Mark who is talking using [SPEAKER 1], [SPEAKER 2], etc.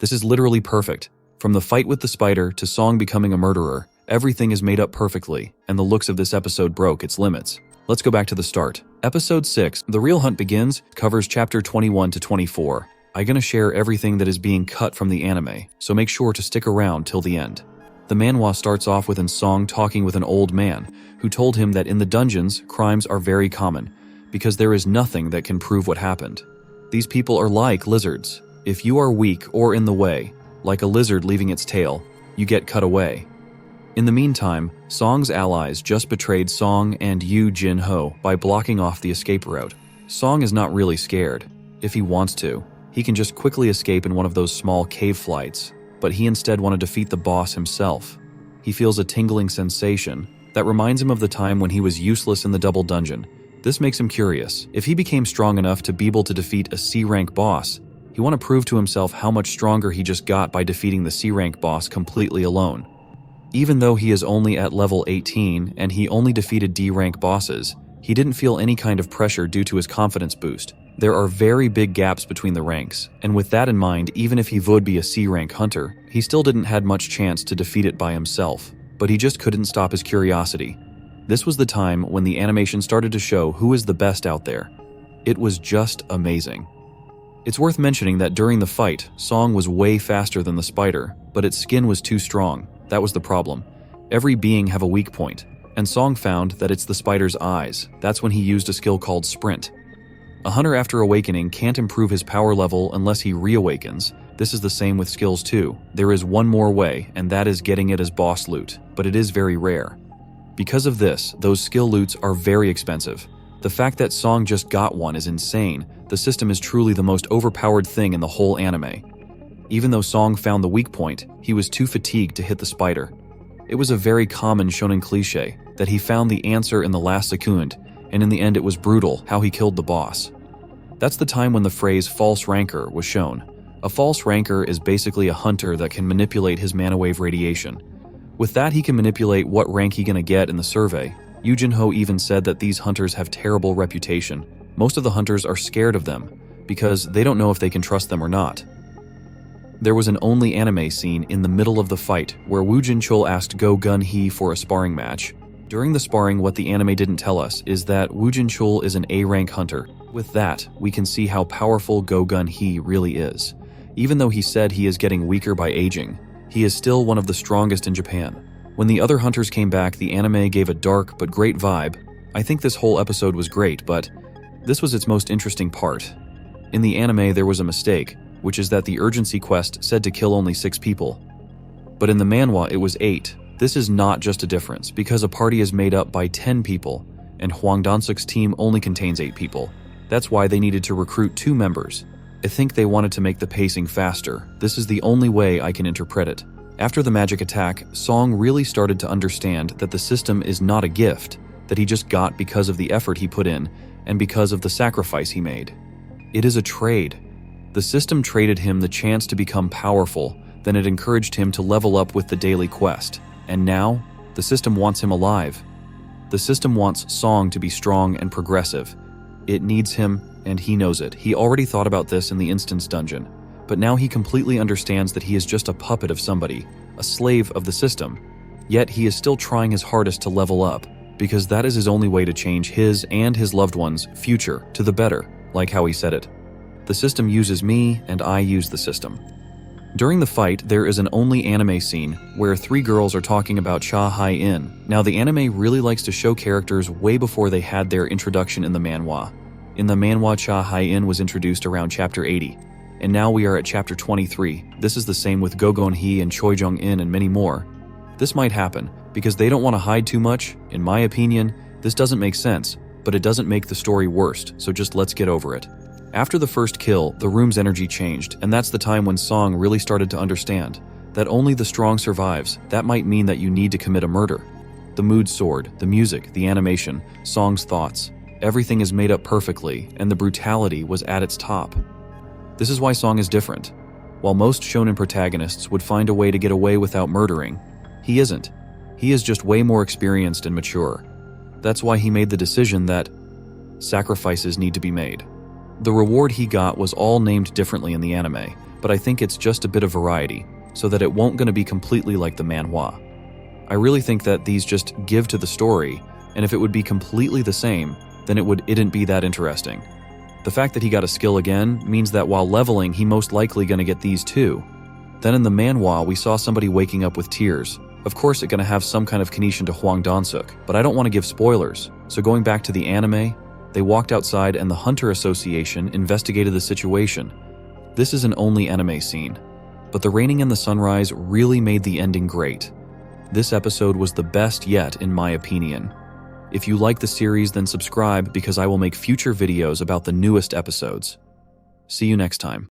[SPEAKER 1] This is literally perfect. From the fight with the spider to Song becoming a murderer, everything is made up perfectly, and the looks of this episode broke its limits. Let's go back to the start. Episode 6, The Real Hunt Begins, covers chapter 21 to 24. I'm gonna share everything that is being cut from the anime, so make sure to stick around till the end. The manhwa starts off with Song talking with an old man, who told him that in the dungeons, crimes are very common, because there is nothing that can prove what happened. These people are like lizards. If you are weak or in the way, like a lizard leaving its tail, you get cut away. In the meantime, Song's allies just betrayed Song and Yu Jin-ho by blocking off the escape route. Song is not really scared. If he wants to, he can just quickly escape in one of those small cave flights, but he instead want to defeat the boss himself. He feels a tingling sensation that reminds him of the time when he was useless in the double dungeon. This makes him curious. If he became strong enough to be able to defeat a C-rank boss, he want to prove to himself how much stronger he just got by defeating the C-rank boss completely alone. Even though he is only at level 18 and he only defeated D-rank bosses, he didn't feel any kind of pressure due to his confidence boost. There are very big gaps between the ranks, and with that in mind, even if he would be a C-rank hunter, he still didn't had much chance to defeat it by himself, but he just couldn't stop his curiosity. This was the time when the animation started to show who is the best out there. It was just amazing. It's worth mentioning that during the fight, Song was way faster than the spider, but its skin was too strong. That was the problem. Every being have a weak point, and Song found that it's the spider's eyes. That's when he used a skill called Sprint. A hunter after awakening can't improve his power level unless he reawakens. This is the same with skills too. There is one more way, and that is getting it as boss loot, but it is very rare. Because of this, those skill loots are very expensive. The fact that Song just got one is insane. The system is truly the most overpowered thing in the whole anime. Even though Song found the weak point, he was too fatigued to hit the spider. It was a very common shonen cliché that he found the answer in the last second, and in the end it was brutal how he killed the boss. That's the time when the phrase false ranker was shown. A false ranker is basically a hunter that can manipulate his mana wave radiation. With that, he can manipulate what rank he gonna get in the survey. Yu Jin-ho even said that these hunters have terrible reputation. Most of the hunters are scared of them because they don't know if they can trust them or not. There was an only anime scene in the middle of the fight where Woo Jin-chul asked Go Gun-hee for a sparring match. During the sparring, what the anime didn't tell us is that Woo Jin-chul is an A-rank hunter. With that, we can see how powerful Go Gun-hee really is. Even though he said he is getting weaker by aging, he is still one of the strongest in Japan. When the other hunters came back, the anime gave a dark but great vibe. I think this whole episode was great, but this was its most interesting part. In the anime, there was a mistake, which is that the urgency quest said to kill only 6 people. But in the manhwa, it was 8. This is not just a difference, because a party is made up by 10 people, and Hwang Dan-suk's team only contains 8 people. That's why they needed to recruit 2 members. I think they wanted to make the pacing faster. This is the only way I can interpret it. After the magic attack, Song really started to understand that the system is not a gift, that he just got because of the effort he put in, and because of the sacrifice he made. It is a trade. The system traded him the chance to become powerful, then it encouraged him to level up with the daily quest. And now, the system wants him alive. The system wants Song to be strong and progressive. It needs him, and he knows it. He already thought about this in the instance dungeon, but now he completely understands that he is just a puppet of somebody, a slave of the system. Yet he is still trying his hardest to level up, because that is his only way to change his and his loved ones' future to the better, like how he said it. The system uses me, and I use the system. During the fight, there is an only anime scene where 3 girls are talking about Cha Hai-in. Now, the anime really likes to show characters way before they had their introduction in the manhwa. In the manhwa, Cha Hai-in was introduced around chapter 80, and now we are at chapter 23. This is the same with Go Gun-hee and Choi Jong-in and many more. This might happen because they don't want to hide too much. In my opinion, this doesn't make sense, but it doesn't make the story worse, so just let's get over it. After the first kill, the room's energy changed, and that's the time when Song really started to understand that only the strong survives. That might mean that you need to commit a murder. The mood soared, the music, the animation, Song's thoughts. Everything is made up perfectly, and the brutality was at its top. This is why Song is different. While most shonen protagonists would find a way to get away without murdering, he isn't. He is just way more experienced and mature. That's why he made the decision that sacrifices need to be made. The reward he got was all named differently in the anime, but I think it's just a bit of variety, so that it won't gonna be completely like the manhwa. I really think that these just give to the story, and if it would be completely the same, then it wouldn't be that interesting. The fact that he got a skill again means that while leveling, he most likely gonna get these too. Then in the manhwa, we saw somebody waking up with tears. Of course, it's gonna have some kind of connection to Hwang Dong-suk, but I don't want to give spoilers. So going back to the anime, they walked outside and the Hunter Association investigated the situation. This is an only anime scene, but the raining and the sunrise really made the ending great. This episode was the best yet in my opinion. If you like the series, then subscribe because I will make future videos about the newest episodes. See you next time.